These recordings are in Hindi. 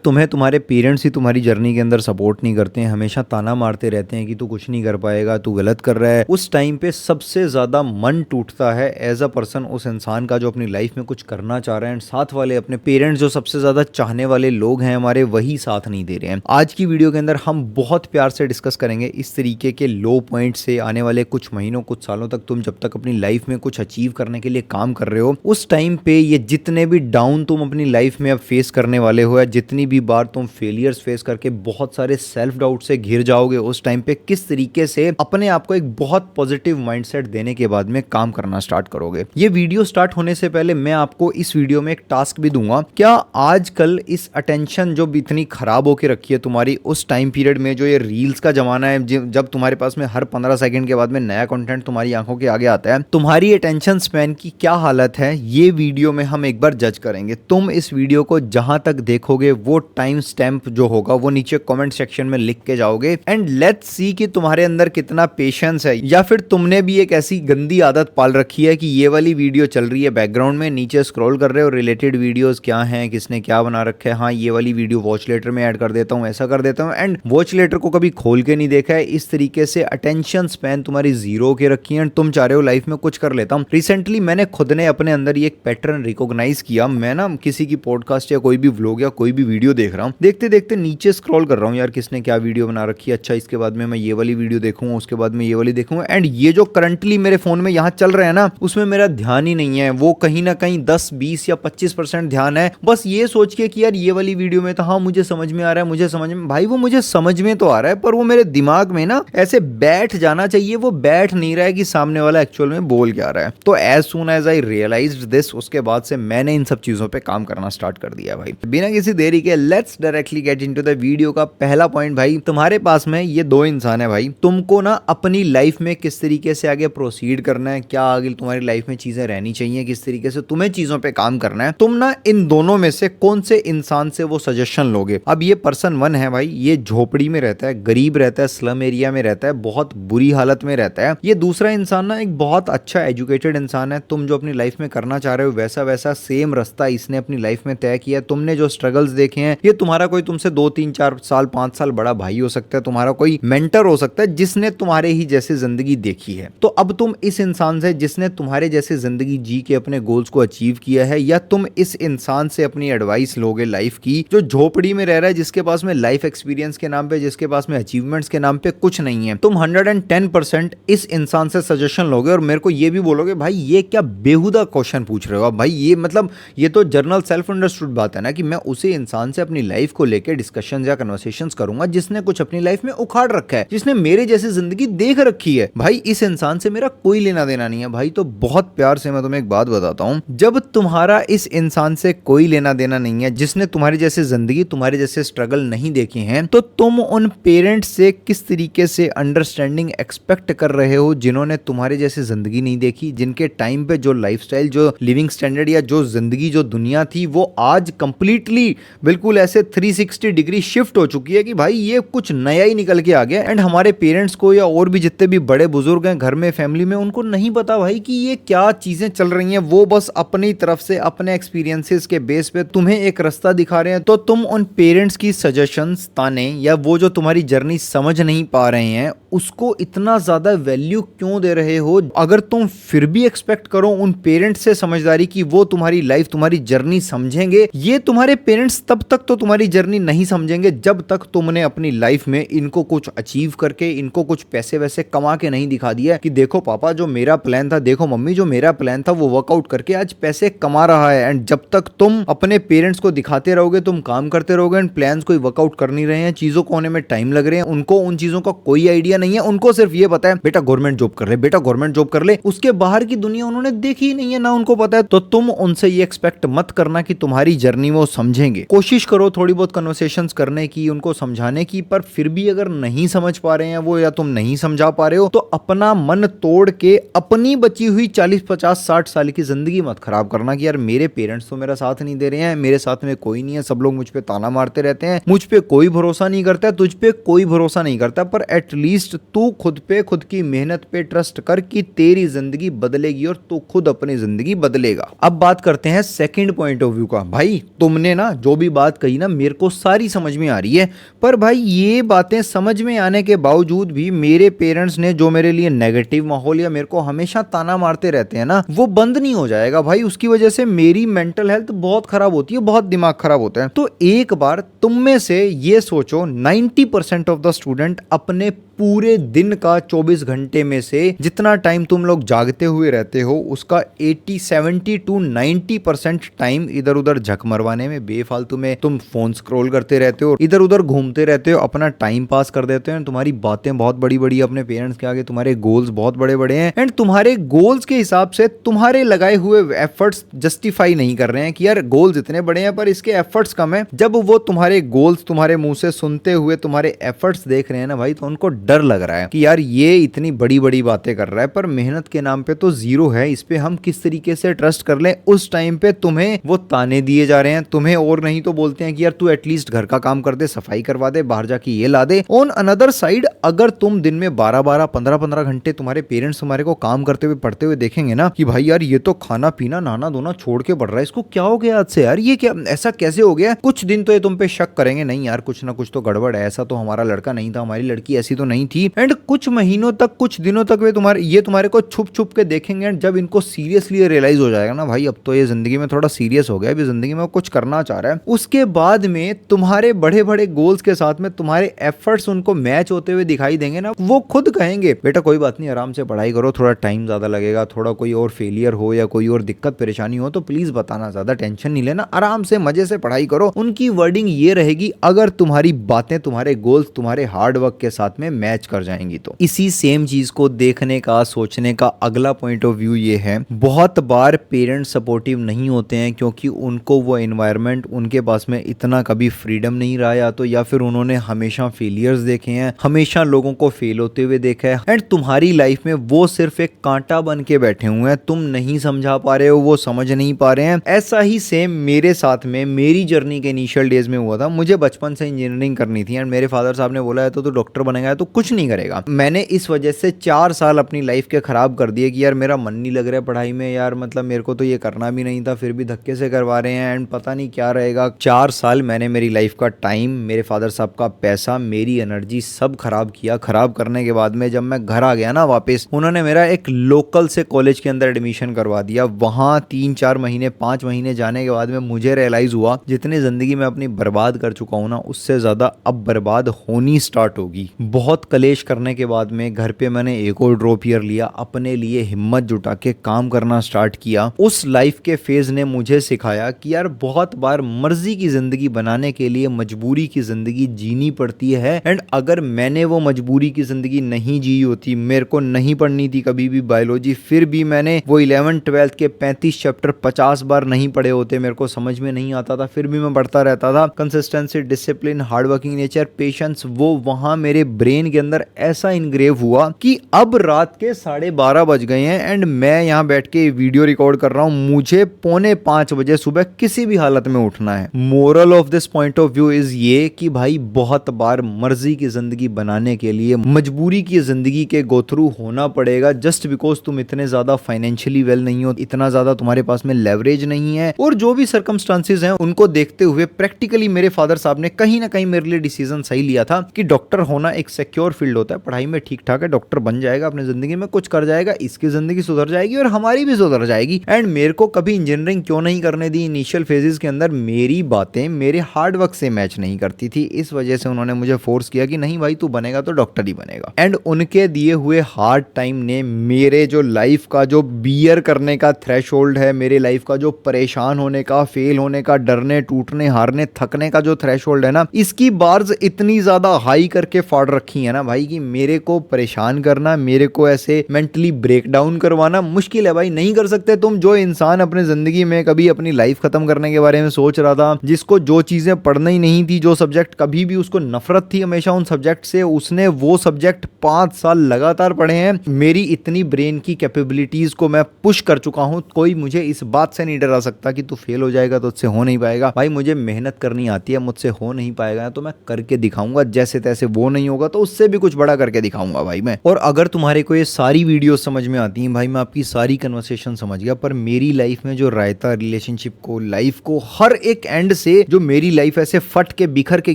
तुम्हें तुम्हारे पेरेंट्स ही तुम्हारी जर्नी के अंदर सपोर्ट नहीं करते हैं, हमेशा ताना मारते रहते हैं कि तू कुछ नहीं कर पाएगा, तू गलत कर रहा है। उस टाइम पे सबसे ज़्यादा मन टूटता है एज अ पर्सन उस इंसान का जो अपनी लाइफ में कुछ करना चाह रहा है, एंड साथ वाले अपने पेरेंट्स जो सबसे ज़्यादा चाहने वाले लोग हैं हमारे, वही साथ नहीं दे रहे हैं। आज की वीडियो के अंदर हम बहुत प्यार से डिस्कस करेंगे इस तरीके के लो पॉइंट से आने वाले कुछ महीनों कुछ सालों तक तुम जब तक अपनी लाइफ में कुछ अचीव करने के लिए काम कर रहे हो, उस टाइम पे ये जितने भी डाउन तुम अपनी लाइफ में अब फेस करने वाले हो, या जितनी भी बार तुम फेलियर्स फेस करके बहुत सारे सेल्फ डाउट से घिर जाओगे, उस टाइम पे किस तरीके से अपने आप को एक बहुत पॉजिटिव माइंडसेट देने के बाद में काम करना स्टार्ट करोगे। ये वीडियो स्टार्ट होने से पहले मैं आपको इस वीडियो में एक टास्क भी दूंगा। क्या आजकल इस अटेंशन जो इतनी खराब होके रखी है तुम्हारी, उस टाइम पीरियड में जो ये रील्स का जमाना है, जब तुम्हारे पास में हर 15 सेकंड के बाद में नया कंटेंट तुम्हारी आंखों के आगे आता है, तुम्हारी अटेंशन स्पैन की क्या हालत है, ये वीडियो में हम एक बार जज करेंगे। तुम इस वीडियो को जहां तक देखोगे वो टाइम स्टैम्प जो होगा वो नीचे कमेंट सेक्शन में लिख के जाओगे, एंड लेट्स सी कि तुम्हारे अंदर कितना पेशेंस है, या फिर तुमने भी एक ऐसी गंदी आदत पाल रखी है कि ये वाली वीडियो चल रही है बैकग्राउंड में, नीचे स्क्रॉल कर रहे हो रिलेटेड वीडियोस क्या हैं, किसने क्या बना रखा है, हाँ ये वाली वीडियो वॉच लेटर में ऐड कर देता हूँ, ऐसा कर देता हूँ, एंड वॉच लेटर को कभी खोल के नहीं देखा है। इस तरीके से अटेंशन स्पैन तुम्हारी जीरो के रखी है, एंड तुम चाह रहे हो लाइफ में कुछ कर लेता हूँ। रिसेंटली मैंने खुद ने अपने अंदर ये एक पैटर्न रिकॉग्नाइज किया। मैं ना किसी की पॉडकास्ट या कोई भी व्लॉग या कोई भी वीडियो देख रहा हूँ, देखते देखते नीचे स्क्रॉल कर रहा हूँ, यार किसने क्या वीडियो बना रखी है, अच्छा इसके बाद में मैं ये वाली वीडियो देखूंगा, उसके बाद में ये वाली देखूंगा, एंड ये जो करंटली मेरे फोन में यहाँ चल रहा है ना, उसमें मेरा ध्यान ही नहीं है। वो कहीं ना कहीं 10, 20 या 25% ध्यान है, बस ये सोच के कि यार ये वाली वीडियो में तो हाँ मुझे समझ में आ रहा है, मुझे समझ में, भाई वो मुझे समझ में तो आ रहा है, पर वो मेरे दिमाग में ना ऐसे बैठ जाना चाहिए, वो बैठ नहीं रहा है कि सामने वाला एक्चुअल में बोल क्या रहा है। तो as soon as I realised this, उसके बाद से मैंने इन सब चीजों पे काम करना स्टार्ट कर दिया भाई। बिना किसी देरी के let's directly get into the video का पहला पॉइंट। भाई तुम्हारे पास में ये दो इंसान है भाई, तुमको ना अपनी लाइफ में किस तरीके से आगे प्रोसीड करना है, क्या आगे तुम्हारी लाइफ में चीजें रहनी चाहिए, किस तरीके से तुम्हें चीजों पे काम करना है, तुम ना इन दोनों में से कौन से इंसान से वो सजेशन लोगे। अब ये पर्सन 1 है भाई, ये झोपड़ी में रहता है, गरीब रहता है, स्लम एरिया में रहता है, बहुत बुरी हालत में रहता है। ये दूसरा इंसान ना एक बहुत अच्छा एजुकेटेड इंसान है, तुम जो अपनी लाइफ में करना चाह रहे हो वैसा वैसा सेम रास्ता इसने अपनी लाइफ में तय किया। तुमने जो स्ट्रगल्स देखे हैं, ये तुम्हारा कोई तुमसे 2, 3, 4 साल 5 साल बड़ा भाई हो सकता है, तुम्हारा कोई मेंटर हो सकता है जिसने तुम्हारे ही जैसे जिंदगी देखी है। तो अब तुम इस इंसान से जिसने तुम्हारे जैसे जिंदगी जी के अपने गोल्स को अचीव किया है, या तुम इस इंसान से अपनी एडवाइस लोगे लाइफ की जो झोपड़ी में रह रहा है, जिसके पास में लाइफ एक्सपीरियंस के नाम पे, जिसके पास में अचीवमेंट्स के नाम पे कुछ नहीं है। तुम 110% इस इंसान से सजेशन लोगे और मेरे को ये भी बोलोगे भाई ये क्या बेहुदा क्वेश्चन पूछ रहे हो। भाई ये मतलब ये तो जर्नल सेल्फ अंडरस्टूड बात है ना कि मैं उसी इंसान से अपनी लाइफ को लेकर डिस्कशन या कन्वर्सेशंस करूंगा जिसने कुछ अपनी लाइफ में उखाड़ रखा है, जिसने मेरे जैसी जिंदगी देख रखी है। भाई इस इंसान से मेरा कोई लेना देना नहीं है भाई। तो बहुत प्यार से मैं तुम्हें एक बात बताता हूं, जब तुम्हारा इस इंसान से कोई लेना देना नहीं है जिसने तुम्हारी जैसी जिंदगी, तुम्हारे जैसे स्ट्रगल नहीं देखे हैं, तो तुम उन पेरेंट्स से किस तरीके से अंडरस्टैंडिंग एक्सपेक्ट कर रहे हो जिन्होंने तुम्हारे जैसी जिंदगी नहीं देखी, जिनके टाइम पे जो लाइफस्टाइल, जो लिविंग स्टैंडर्ड या जो जिंदगी, जो दुनिया थी, वो आज कंप्लीटली बिल्कुल ऐसे 360 डिग्री शिफ्ट हो चुकी है कि भाई ये कुछ नया ही निकल के आ गया। एंड हमारे पेरेंट्स को या और भी जितने भी बड़े बुजुर्ग हैं घर में, फैमिली में, उनको नहीं पता भाई कि ये क्या चीजें चल रही हैं। वो बस अपनी तरफ से अपने एक्सपीरियंसेस के बेस पे तुम्हें एक रास्ता दिखा रहे हैं। तो तुम उन पेरेंट्स की सजेशंस, ताने, या वो जो तुम्हारी जर्नी समझ नहीं पा रहे हैं, उसको इतना ज्यादा वैल्यू क्यों दे रहे हो? अगर तुम फिर भी एक्सपेक्ट करो उन पेरेंट्स से समझदारी की वो तुम्हारी लाइफ, तुम्हारी जर्नी समझेंगे, ये तुम्हारे पेरेंट्स तब तक तो तुम्हारी जर्नी नहीं समझेंगे जब तक तुमने अपनी लाइफ में इनको कुछ अचीव करके, इनको कुछ पैसे वैसे कमा के नहीं दिखा दिया कि देखो पापा जो मेरा प्लान था, देखो मम्मी जो मेरा प्लान था, वो वर्कआउट करके आज पैसे कमा रहा है। एंड जब तक तुम अपने पेरेंट्स को दिखाते रहोगे, तुम काम करते रहोगे एंड प्लान्स कोई वर्कआउट कर नहीं रहे हैं, चीजों को होने में टाइम लग रहे हैं, उनको उन चीजों का कोई आइडिया नहीं है, उनको सिर्फ ये पता है बेटा गवर्नमेंट जॉब कर ले, बेटा गवर्नमेंट जॉब कर ले, उसके बाहर की दुनिया उन्होंने देखी ही नहीं है, ना उनको पता है। तो तुम उनसे ये एक्सपेक्ट मत करना कि तुम्हारी जर्नी वो समझेंगे। कोशिश करो थोड़ी बहुत कन्वर्सेशंस करने की, उनको समझाने की, पर फिर भी अगर नहीं समझ पा रहे हैं वो, या तुम नहीं समझा पा रहे हो, तो अपना मन तोड़ के अपनी बची हुई 40, 50, 60 साल की जिंदगी मत खराब करना कि यार मेरे पेरेंट्स तो मेरा साथ नहीं दे रहे हैं, मेरे साथ में कोई नहीं है, सब लोग मुझ पे ताना मारते रहते हैं, मुझ पे कोई भरोसा नहीं करता, तुझ पे कोई भरोसा नहीं करता, पर एटलीस्ट तू खुद पे, खुद की मेहनत पे ट्रस्ट कर कि तेरी जिंदगी बदलेगी और तू खुद अपनी जिंदगी बदलेगा। अब बात करते हैं सेकंड पॉइंट ऑफ व्यू का। भाई तुमने ना जो भी बात बात कही ना मेरे को सारी समझ में आ रही है, पर भाई ये बातें समझ में आने के बावजूद भी मेरे पेरेंट्स ने जो मेरे लिए नेगेटिव माहौल या मेरे को हमेशा ताना मारते रहते हैं ना, वो बंद नहीं हो जाएगा भाई। उसकी वजह से मेरी मेंटल हेल्थ बहुत खराब होती है, बहुत दिमाग खराब होता है। तो एक बार तुम में से ये सोचो 90% ऑफ द स्टूडेंट अपने पूरे दिन का 24 घंटे में से जितना टाइम तुम लोग जागते हुए रहते हो उसका 70 टू 90% टाइम इधर उधर झक मरवाने में, बेफालतू में तुम फोन स्क्रॉल करते रहते हो, इधर उधर घूमते रहते हो, अपना टाइम पास कर देते हो। तुम्हारी बातें बहुत बड़ी बड़ी अपने पेरेंट्स के आगे, तुम्हारे गोल्स बहुत बड़े बड़े हैं एंड तुम्हारे गोल्स के हिसाब से तुम्हारे लगाए हुए एफर्ट्स जस्टिफाई नहीं कर रहे हैं कि यार गोल्स इतने बड़े हैं पर इसके एफर्ट्स कम है। जब वो तुम्हारे गोल्स तुम्हारे मुंह से सुनते हुए तुम्हारे एफर्ट्स देख रहे हैं ना भाई, तो उनको डर लग रहा है कि यार ये इतनी बड़ी बड़ी बातें कर रहा है पर मेहनत के नाम पे तो जीरो है, इस पे हम किस तरीके से ट्रस्ट कर लें। उस टाइम पे तुम्हें वो ताने दिए जा रहे हैं, तुम्हें और नहीं तो बोलते हैं कि यार तू एटलीस्ट घर का काम कर दे, सफाई करवा दे, बाहर जाके ये ला दे। ऑन अनदर साइड अगर तुम दिन में 12-12 15-15 घंटे तुम्हारे पेरेंट्स तुम्हारे को काम करते हुए पढ़ते हुए देखेंगे ना कि भाई यार ये तो खाना पीना नहाना धोना छोड़ के बढ़ रहा है, इसको क्या हो गया आज से यार, ये क्या ऐसा कैसे हो गया। कुछ दिन तो ये तुम पे शक करेंगे, नहीं यार कुछ ना कुछ तो गड़बड़ है, ऐसा तो हमारा लड़का नहीं था, हमारी लड़की ऐसी तो नहीं थी। एंड कुछ महीनों तक कुछ दिनों तक वे तुम्हारे को छुप छुप के देखेंगे एंड जब इनको सीरियसली रियलाइज हो जाएगा ना भाई अब तो ये जिंदगी में थोड़ा सीरियस हो गया, अभी जिंदगी में कुछ करना चाह रहा है, उसके बाद में तुम्हारे बड़े बड़े गोल्स के साथ में तुम्हारे एफर्ट्स उनको मैच होते हुए दिखाई देंगे ना, वो खुद कहेंगे बेटा कोई बात नहीं, आराम से पढ़ाई करो, थोड़ा टाइम ज्यादा लगेगा, थोड़ा कोई और फेलियर हो या कोई और दिक्कत परेशानी हो तो प्लीज बताना, ज्यादा टेंशन नहीं लेना, आराम से मजे से पढ़ाई करो। उनकी वर्डिंग ये रहेगी अगर तुम्हारी बातें तुम्हारे गोल्स तुम्हारे हार्ड वर्क के साथ में मैच कर जाएंगी तो। इसी सेम चीज को देखने का सोचने का अगला पॉइंट ऑफ व्यू ये है, बहुत बार पेरेंट्स सपोर्टिव नहीं होते हैं क्योंकि उनको वो एनवायरनमेंट, उनके पास में इतना कभी फ्रीडम नहीं रहा, या तो या फिर उन्होंने हमेशा फेलियर्स देखे हैं, हमेशा लोगों को फेल होते हुए देखा है एंड तुम्हारी लाइफ में वो सिर्फ एक कांटा बन के बैठे हुए हैं, तुम नहीं समझा पा रहे हो, वो समझ नहीं पा रहे हैं। ऐसा ही सेम मेरे साथ में मेरी जर्नी के इनिशियल डेज में हुआ था। मुझे बचपन से इंजीनियरिंग करनी थी एंड मेरे फादर साहब ने बोला है तो तू डॉक्टर बनेगा, तो कुछ नहीं करेगा। मैंने इस वजह से 4 साल अपनी लाइफ के खराब कर दिए कि यार मेरा मन नहीं लग रहा है पढ़ाई में, यार मतलब मेरे को तो ये करना भी नहीं था, फिर भी धक्के से करवा रहे हैं एंड पता नहीं क्या रहेगा। 4 साल मैंने मेरी लाइफ का टाइम, मेरे फादर साहब का पैसा, मेरी एनर्जी सब खराब किया। खराब करने के बाद में जब मैं घर आ गया ना वापस, उन्होंने मेरा एक लोकल से कॉलेज के अंदर एडमिशन करवा दिया। वहां 3-4 महीने 5 महीने जाने के बाद में मुझे रियलाइज हुआ जितनी जिंदगी में अपनी बर्बाद कर चुका हूं ना, उससे ज्यादा अब बर्बाद होनी स्टार्ट होगी। बहुत कलेश करने के बाद में घर पे मैंने एक और ड्रॉप ईयर लिया, अपने लिए हिम्मत जुटा के काम करना स्टार्ट किया। उस लाइफ के फेज ने मुझे सिखाया कि यार बहुत बार मर्जी की जिंदगी बनाने के लिए मजबूरी की जिंदगी जीनी पड़ती है एंड अगर मैंने वो मजबूरी की जिंदगी नहीं जी होती, मेरे को नहीं पढ़नी थी कभी भी बायोलॉजी, फिर भी मैंने वो 11th-12th के 35 चैप्टर 50 बार नहीं पढ़े होते, मेरे को समझ में नहीं आता था, फिर भी मैं पढ़ता रहता था। Consistency, discipline, hardworking nature, patience, वो वहां मेरे ब्रेन के अंदर ऐसा इनग्रेव हुआ कि अब रात के 12:30 बज गए हैं एंड मैं यहाँ बैठ के वीडियो रिकॉर्ड कर रहा हूँ, मुझे 4:45 बजे सुबह किसी भी हालत में उठना है। Moral of this point of view is ये कि भाई बहुत बार मर्जी की जिंदगी बनाने के लिए मजबूरी की जिंदगी के गो थ्रू होना पड़ेगा, जस्ट बिकॉज तुम इतने ज्यादा फाइनेंशियली वेल नहीं हो, इतना ज्यादा तुम्हारे पास में लेवरेज नहीं है, और जो भी सर्कमस्टांसेस हैं उनको देखते हुए प्रैक्टिकली मेरे फादर साहब ने कहीं ना कहीं मेरे लिए डिसीजन सही लिया था कि डॉक्टर होना एक सिक्योर फील्ड होता है, पढ़ाई में ठीक ठाक है, डॉक्टर बन जाएगा, अपनी जिंदगी में कुछ कर जाएगा, इसकी जिंदगी सुधर जाएगी और हमारी भी सुधर जाएगी। एंड मेरे को कभी इंजीनियरिंग क्यों नहीं करने दी, इनिशियल फेजेस के अंदर मेरी बातें मेरे हार्ड वर्क से मैच नहीं करती थी, इस वजह से उन्होंने मुझे फोर्स किया कि नहीं भाई तू बनेगा तो डॉक्टर ही बनेगा। एंड उनके दिए हुए हार्ड टाइम ने मेरे जो लाइफ का जो बियर करने का थ्रेशोल्ड है, मेरे लाइफ का जो परेशान होने का, फेल होने का, डरने, टूटने, हारने, थकने का जो थ्रेशोल्ड है ना, इसकी बार्स इतनी ज्यादा हाई करके फाड़ रखी है ना भाई कि मेरे को परेशान करना, मेरे को ऐसे मेंटली ब्रेक डाउन करवाना मुश्किल है भाई, नहीं कर सकते तुम। जो इंसान अपने जिंदगी में कभी अपनी लाइफ खत्म करने के बारे में सोच रहा था, जिसको जो चीजें पढ़ना ही नहीं थी, जो सब्जेक्ट कभी भी उसको नफरत थी हमेशा उन सब्जेक्ट से, उसने वो सब्जेक्ट 5 साल लगातार पढ़े हैं। मेरी इतनी ब्रेन की कैपेबिलिटीज को मैं पुश कर चुका हूं, कोई मुझे इस बात से नहीं डरा सकता कि तू फेल हो जाएगा तो उससे हो नहीं पाएगा। भाई मुझे मेहनत करनी आती है, मुझसे हो नहीं पाएगा तो मैं करके दिखाऊंगा, जैसे तैसे वो नहीं होगा तो उस उससे भी कुछ बड़ा करके दिखाऊंगा भाई मैं। और अगर तुम्हारे को ये सारी वीडियो समझ में आती हैं भाई, मैं आपकी सारी कन्वर्सेशन समझ गया, पर मेरी लाइफ में जो रायता रिलेशनशिप को, लाइफ को, हर एक एंड से जो मेरी लाइफ ऐसे फट के बिखर के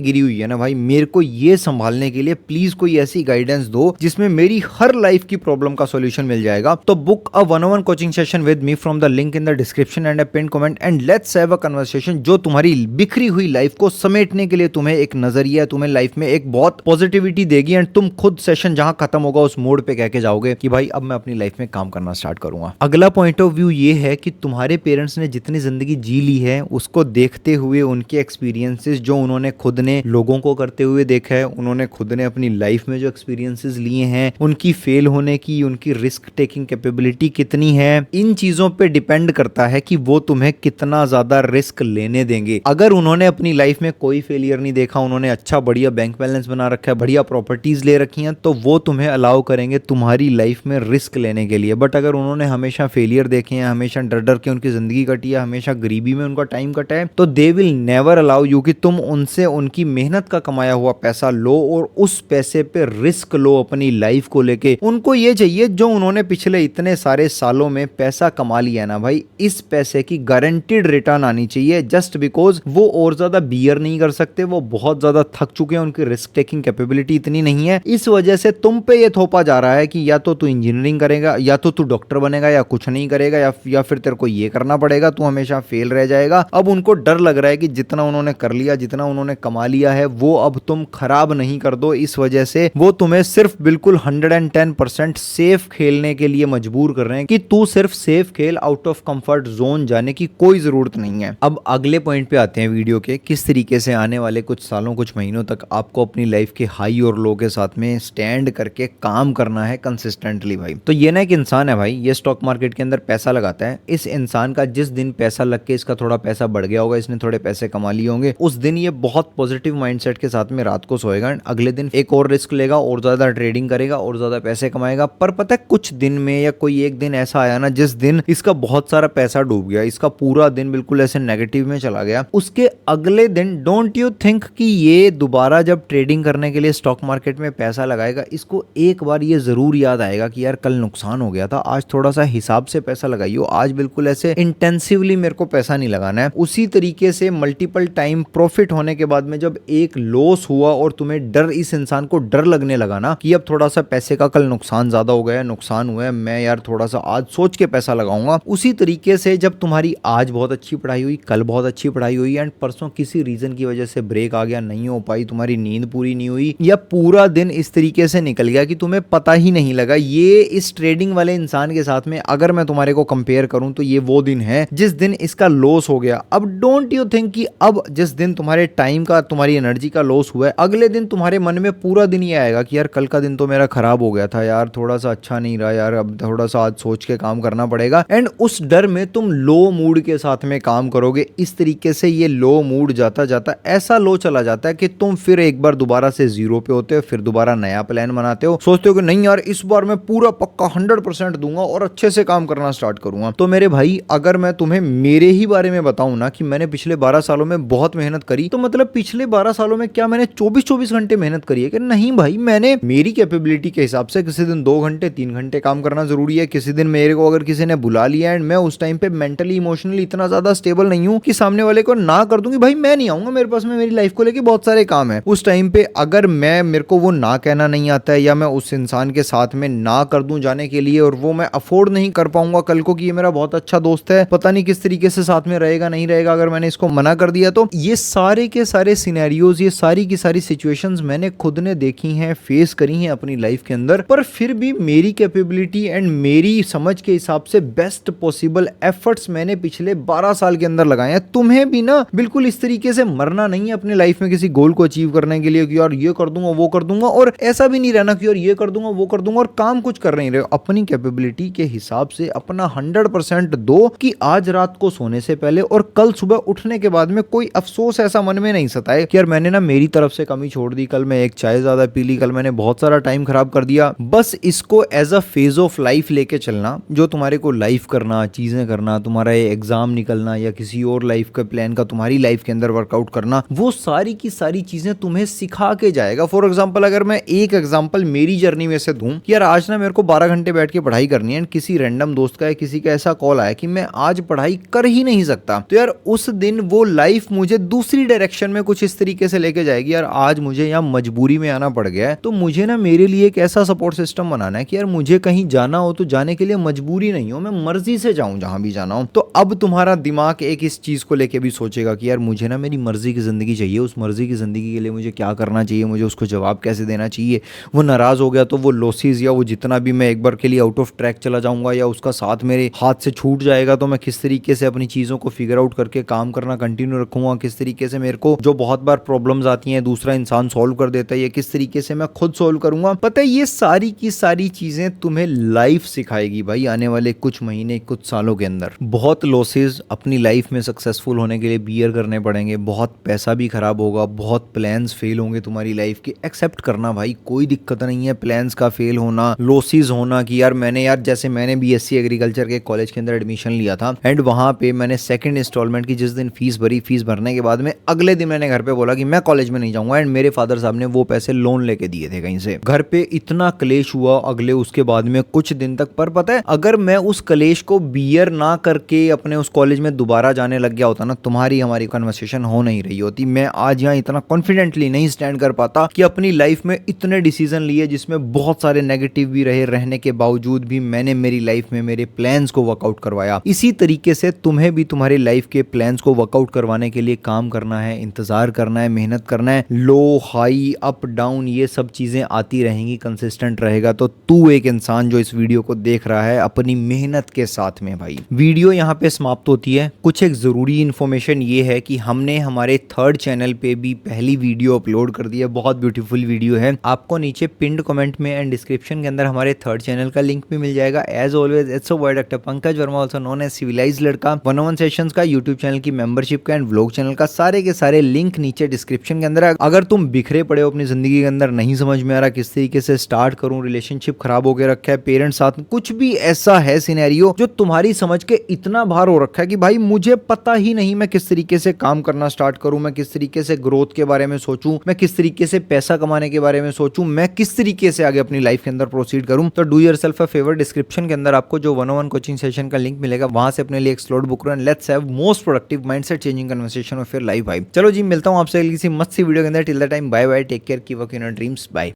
गिरी हुई है ना भाई, मेरे को ये संभालने के लिए प्लीज कोई ऐसी गाइडेंस दो जिसमें मेरी हर लाइफ की प्रॉब्लम का सॉल्यूशन मिल जाएगा। तो book a 1-on-1 coaching session with me from the link in the description and a pin comment and let's have a conversation जो तुम्हारी बिखरी हुई लाइफ को समेटने के लिए तुम्हें एक नजरिया, तुम्हें लाइफ में एक बहुत पॉजिटिविटी देगी एंड तुम खुद सेशन जहां खत्म होगा उस मोड पे कह के जाओगे कि भाई अब मैं अपनी लाइफ में काम करना स्टार्ट करूंगा। अगला पॉइंट ऑफ व्यू ये है कि तुम्हारे पेरेंट्स ने जितनी जिंदगी जी ली है उसको देखते हुए उनके एक्सपीरियंसेस जो उन्होंने खुद ने लोगों को करते हुए देखा है, उन्होंने खुद ने अपनी लाइफ में जो एक्सपीरियंसेस लिए हैं, उनकी फेल होने की, उनकी रिस्क टेकिंग कैपेबिलिटी कितनी है, इन चीजों पे डिपेंड करता है कि वो तुम्हें कितना ज्यादा रिस्क लेने देंगे। अगर उन्होंने अपनी लाइफ में कोई फेलियर नहीं देखा, उन्होंने अच्छा बढ़िया बैंक बैलेंस बना रखा है, बढ़िया प्रॉपर्टीज ले रखी हैं, तो वो तुम्हें अलाउ करेंगे तुम्हारी लाइफ में रिस्क लेने के लिए। बट अगर उन्होंने हमेशा फेलियर देखे हैं, हमेशा डर डर के उनकी जिंदगी कटी है, हमेशा गरीबी में उनका टाइम कटा है, तो they will never allow you कि तुम उनसे उनकी मेहनत का कमाया हुआ पैसा लो और उस पैसे पे रिस्क लो अपनी लाइफ को लेके। उनको ये चाहिए जो उन्होंने पिछले इतने सारे सालों में पैसा कमा लिया ना भाई, इस पैसे की गारंटीड रिटर्न आनी चाहिए, जस्ट बिकॉज वो और ज्यादा बियर नहीं कर सकते, वो बहुत ज्यादा थक चुके हैं, उनकी रिस्क टेकिंग कैपेबिलिटी इतनी नहीं है। इस वजह से तुम पे ये थोपा जा रहा है कि या तो तू इंजीनियरिंग करेगा, या तो तू डॉक्टर बनेगा, या कुछ नहीं करेगा, या फिर तेरे को ये करना पड़ेगा, तू हमेशा फेल रह जाएगा। अब उनको डर लग रहा है कि जितना उन्होंने कर लिया, जितना उन्होंने कमा लिया है, वो अब तुम खराब नहीं कर दो। इस वजह से वो तुम्हें सिर्फ बिल्कुल 110% सेफ खेलने के लिए मजबूर कर रहे हैं कि तू सिर्फ सेफ खेल, आउट ऑफ कंफर्ट जोन जाने की कोई जरूरत नहीं है। अब अगले पॉइंट पे आते हैं वीडियो के, किस तरीके से आने वाले कुछ सालों, कुछ महीनों तक आपको अपनी लाइफ के हाई और लो के साथ में स्टैंड करके काम करना है कंसिस्टेंटली भाई। तो ये ना एक इंसान है भाई, ये स्टॉक मार्केट के अंदर पैसा लगाता है। इस इंसान का जिस दिन पैसा लग के इसका थोड़ा पैसा बढ़ गया होगा, इसने थोड़े पैसे कमा लिए होंगे, उस दिन ये बहुत पॉजिटिव माइंडसेट के साथ में रात को सोएगा, अगले दिन एक और रिस्क लेगा और ज्यादा ट्रेडिंग करेगा और ज्यादा पैसे कमाएगा। पर पता है कुछ दिन में या कोई एक दिन ऐसा आया ना जिस दिन इसका बहुत सारा पैसा डूब गया, इसका पूरा दिन बिल्कुल ऐसे नेगेटिव में चला गया, उसके अगले दिन डोंट यू थिंक कि ये दोबारा जब ट्रेडिंग करने के लिए स्टॉक मार्केट में पैसा लगाएगा, इसको एक बार ये जरूर याद आएगा कि यार कल नुकसान हो गया था, आज थोड़ा सा हिसाब से पैसा लगाइयो, आज बिल्कुल ऐसे इंटेंसिवली मेरे को पैसा नहीं लगाना है। उसी तरीके से मल्टीपल टाइम प्रॉफिट होने के बाद में जब एक लॉस हुआ और तुम्हें डर, इस इंसान को डर लगने लगा ना कि अब थोड़ा सा पैसे का कल नुकसान ज्यादा हो गया, नुकसान हुआ है, मैं यार थोड़ा सा आज सोच के पैसा लगाऊंगा। उसी तरीके से जब तुम्हारी आज बहुत अच्छी पढ़ाई हुई, कल बहुत अच्छी पढ़ाई हुई एंड परसों किसी रीजन की वजह से ब्रेक आ गया, नहीं हो पाई, तुम्हारी नींद पूरी नहीं हुई, या पूरा दिन इस तरीके से निकल गया कि तुम्हें पता ही नहीं लगा, ये इस ट्रेडिंग वाले इंसान के साथ में अगर मैं तुम्हारे को कंपेयर करूं तो ये वो दिन है जिस दिन इसका लॉस हो गया। अब डोंट यू थिंक कि अब जिस दिन तुम्हारे टाइम का, तुम्हारी एनर्जी का लॉस हुआ है, अगले दिन तुम्हारे मन में पूरा दिन ये आएगा कि यार कल का दिन तो मेरा खराब हो गया था, यार थोड़ा सा अच्छा नहीं रहा, यार अब थोड़ा सा आज सोच के काम करना पड़ेगा, एंड उस डर में तुम लो मूड के साथ में काम करोगे। इस तरीके से ये लो मूड जाता जाता ऐसा लो चला जाता है कि तुम फिर एक बार दोबारा से जीरो पे होते हो, फिर दोबारा नया प्लान बनाते हो, सोचते हो कि नहीं यार इस बार मैं पूरा पक्का 100% दूंगा और अच्छे से काम करना स्टार्ट करूंगा। तो मेरे भाई अगर मैं तुम्हें मेरे ही बारे में बताऊं ना कि मैंने पिछले 12 सालों में बहुत मेहनत करी, तो मतलब पिछले 12 सालों में क्या मैंने 24-24 घंटे मेहनत करी है कि नहीं भाई, मैंने मेरी कैपेबिलिटी के हिसाब से किसी दिन 2 घंटे 3 घंटे काम करना जरूरी है, किसी दिन मेरे को अगर किसी ने बुला लिया एंड मैं उस टाइम पे मेंटली इमोशनली इतना ज्यादा स्टेबल नहीं हूं कि सामने वाले को ना कर दूंगी भाई मैं नहीं आऊंगा, मेरे पास में मेरी लाइफ को लेके बहुत सारे काम है, उस टाइम पे अगर मेरे को वो ना कहना नहीं आता है या मैं उस इंसान के साथ में ना कर दूं जाने के लिए और वो मैं अफोर्ड नहीं कर पाऊंगा कल को कि ये मेरा बहुत अच्छा दोस्त है, पता नहीं किस तरीके से साथ में रहेगा नहीं रहेगा अगर मैंने इसको मना कर दिया, तो ये सारे के सारे सिनेरियोज, ये सारी की सारी सिचुएशंस मैंने खुद ने देखी हैं, फेस करी हैं अपनी लाइफ के अंदर। पर फिर भी मेरी कैपेबिलिटी एंड मेरी समझ के हिसाब से बेस्ट पॉसिबल एफर्ट्स मैंने पिछले 12 साल के अंदर लगाए हैं। तुम्हें भी ना बिल्कुल इस तरीके से मरना नहीं है अपने लाइफ में किसी गोल को अचीव करने के लिए कि यार ये कर दूंगा वो कर दूंगा, और ऐसा भी नहीं रहना कि यार ये कर दूंगा वो कर दूंगा और काम कुछ कर नहीं रहे। अपनी कैपेबिलिटी के हिसाब से अपना 100% दो कि आज रात को सोने से पहले और कल सुबह उठने के बाद में कोई अफसोस ऐसा मन में नहीं सताए कि यार मैंने ना मेरी तरफ से कमी छोड़ दी, कल मैं एक चाय ज्यादा पी ली, कल मैंने बहुत सारा टाइम खराब कर दिया। बस इसको as a phase of life लेके चलना, जो तुम्हारे को लाइफ करना, चीजें करना, तुम्हारा एग्जाम निकलना या किसी और लाइफ का प्लान का तुम्हारी लाइफ के अंदर वर्कआउट करना, वो सारी की सारी चीजें तुम्हें सिखा के जाएगा। फॉर एग्जाम्पल एग्जांपल अगर मैं एक एग्जांपल मेरी जर्नी में से दूं कि यार आज ना मेरे को 12 घंटे बैठ के पढ़ाई करनी है एंड किसी रैंडम दोस्त का या किसी का ऐसा कॉल आया कि मैं आज पढ़ाई कर ही नहीं सकता, तो यार उस दिन वो लाइफ मुझे दूसरी डायरेक्शन में कुछ इस तरीके से लेके जाएगी। यार आज मुझे यहाँ मजबूरी में आना पड़ गया है, तो मुझे ना मेरे लिए एक ऐसा सपोर्ट सिस्टम बनाना है कि यार मुझे कहीं जाना हो तो जाने के लिए मजबूरी नहीं हो, मैं मर्जी से जाऊं जहां भी जाना हो। तो अब तुम्हारा दिमाग एक इस चीज को लेके भी सोचेगा कि यार मुझे ना मेरी मर्जी की जिंदगी चाहिए, उस मर्जी की जिंदगी के लिए मुझे क्या करना चाहिए, मुझे उसको जवाब कैसे देना चाहिए। वो नाराज हो गया तो वो लॉसेस या वो जितना भी मैं एक बार के लिए आउट ऑफ ट्रैक चला जाऊंगा या उसका साथ मेरे हाथ से छूट जाएगा, तो मैं किस तरीके से अपनी चीजों को फिगर आउट करके काम करना कंटिन्यू रखूंगा, किस तरीके से मेरे को जो बहुत बार प्रॉब्लम्स आती हैं दूसरा इंसान सॉल्व कर देता है, ये किस तरीके से मैं खुद सॉल्व करूंगा। पता है ये सारी की सारी चीजें तुम्हें लाइफ सिखाएगी भाई आने वाले कुछ महीने कुछ सालों के अंदर। बहुत लॉसेस अपनी लाइफ में सक्सेसफुल होने के लिए बियर करने पड़ेंगे, बहुत पैसा भी खराब होगा, बहुत प्लान्स फेल होंगे तुम्हारी लाइफ के। एक्सेप्ट करना भाई, कोई दिक्कत नहीं है प्लान्स का फेल होना, लॉसेस होना कि यार जैसे मैंने बीएससी एग्रीकल्चर के कॉलेज के अंदर एडमिशन लिया था एंड वहां पे मैंने सेकंड इंस्टॉलमेंट की जिस दिन फीस भरी, फीस भरने के बाद में अगले दिन मैंने घर पे बोला कि मैं कॉलेज में नहीं जाऊंगा एंड मेरे फादर साहब ने वो पैसे लोन लेके दिए थे कहीं से। घर पे इतना क्लेश हुआ अगले उसके बाद में कुछ दिन तक, पर पता है अगर मैं उस क्लेश को बियर ना करके अपने उस कॉलेज में दोबारा जाने लग गया होता ना, तुम्हारी हमारी कन्वर्सेशन हो नहीं रही होती। मैं आज यहाँ इतना कॉन्फिडेंटली नहीं स्टैंड कर पाता कि अपनी लाइफ में इतने डिसीजन लिए जिसमें बहुत सारे नेगेटिव भी रहे, रहने के बावजूद भी मैंने मेरी लाइफ में मेरे प्लान्स को वर्कआउट करवाया। इसी तरीके से तुम्हें भी तुम्हारी लाइफ के प्लान्स को वर्कआउट करवाने के लिए काम करना है, इंतजार करना है, मेहनत करना है। लो हाई अप डाउन ये सब चीजें आती रहेंगी, कंसिस्टेंट रहेगा तो तू एक इंसान जो इस वीडियो को देख रहा है अपनी मेहनत के साथ में। भाई वीडियो यहाँ पे समाप्त होती है। कुछ एक जरूरी इंफॉर्मेशन ये है कि हमने हमारे थर्ड चैनल पे भी पहली वीडियो अपलोड कर दी है, बहुत ब्यूटीफुल वीडियो है। आपको नीचे पिंड कमेंट में एंड डिस्क्रिप्शन के अंदर हमारे थर्ड चैनल का लिंक भी मिल जाएगा। As always it's a by doctor Pankaj Verma also known as civilised लड़का। 101 सेशंस का यूट्यूब चैनल की मेंबरशिप का एंड व्लॉग चैनल का सारे के सारे लिंक नीचे डिस्क्रिप्शन के अंदर है। अगर तुम बिखरे पड़े हो अपनी जिंदगी के अंदर, नहीं समझ में आ रहा किस तरीके से स्टार्ट करूं, रिलेशनशिप खराब हो के रखा है, पेरेंट्स साथ में कुछ भी ऐसा है सिनेरियो जो तुम्हारी समझ के इतना बाहर हो रखा है कि भाई मुझे पता ही नहीं मैं किस तरीके से काम करना स्टार्ट करूं, मैं किस तरीके से ग्रोथ के बारे में सोचूं, मैं किस तरीके से पैसा कमाने के बारे में सोचूं, मैं किस तरीके से आगे अपनी लाइफ के अंदर प्रोसीड करूं, तो do yourself a favour. Description के अंदर आपको जो 101 कोचिंग सेशन का लिंक मिलेगा, वहां से अपने लिए एक स्लॉट बुक करो and let's have most productive mindset changing conversation of your life भाई। चलो जी मिलता हूं आपसे किसी मस्त सी वीडियो के अंदर। Till the time bye bye, take care, keep working on your dreams, bye.